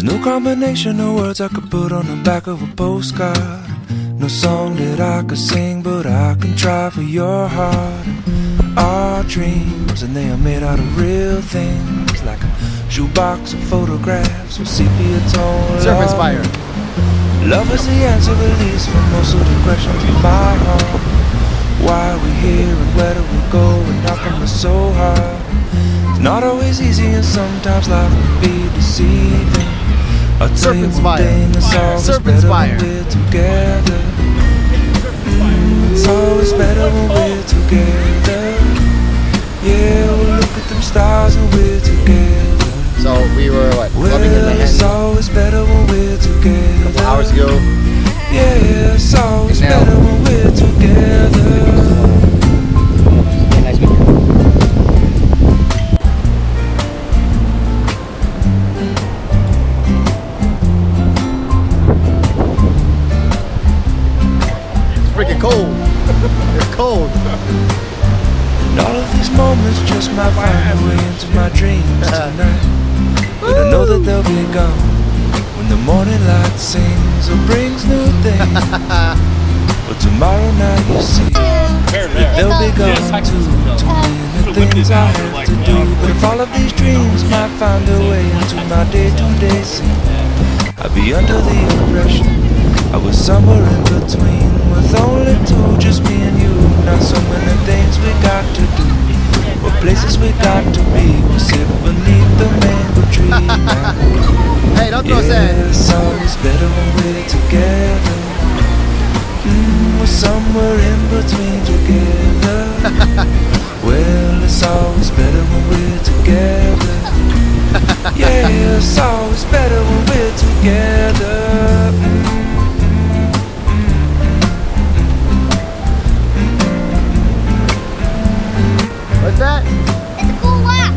There's no combination of words I could put on the back of a postcard. No song that I could sing, but I can try for your heart. Our dreams, and they are made out of real things, like a shoebox of photographs with sepia tone. Surf inspired. Love is the answer, at least, for most of the questions in my heart. Why are we here and where do we go, and how come it's so hard? It's not always easy, and sometimes life can be deceiving. I'll tell you one thing, it's always better when we're together. It's always better when we're together. Yeah, we'll look at them stars and we're together. So we were what? Clubbing in Manhattan. It's always better when we're together. A couple hours ago. Yeah, it's always better when we're together. Nice meeting you. Freaking cold. It's cold. And all of these moments just might find their way into my dreams tonight. But I know that they'll be gone when the morning light sings or brings new things. But tomorrow night you see that they'll be gone too. Too many things I have to do. But if all of these dreams might find their way into my day-to-day scene, I'd be under the impression I was somewhere in between, with only two, just me and you. Not so many things we got to do, but places we got to be. We'll sit beneath the mango tree now. Hey, don't throw sand. It's always better when we're together. We're somewhere in between together. Well, it's always better when we're together. Yeah, it's always better when we're together. What's that? It's a cool rock.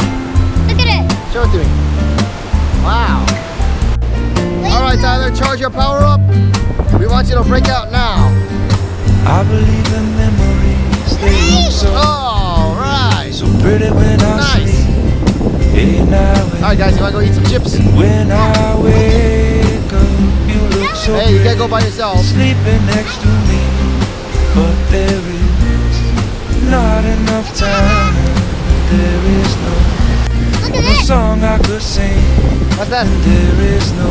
Look at it. Show it to me. Wow. Alright, Tyler, charge your power up. We want you to break out now. I believe in memories, they look so, so pretty when I sleep. Hey, now Alright guys, you wanna go eat some chips? when I wake up, you look so Hey, you can't go by yourself. sleeping next to me. But there is not enough time. There is no song I could sing. What's that? There is no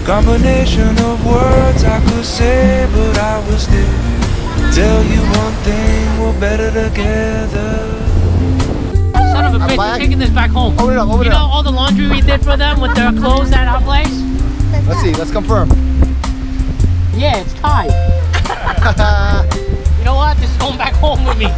combination of words I could say, but I will still tell you one thing, we're better together. Son of a bitch, we're taking this back home. Open it up, open it You know up. all the laundry we did for them with their clothes at our place? Let's see, let's confirm. Yeah, it's tied. You know what? This is going back home with me.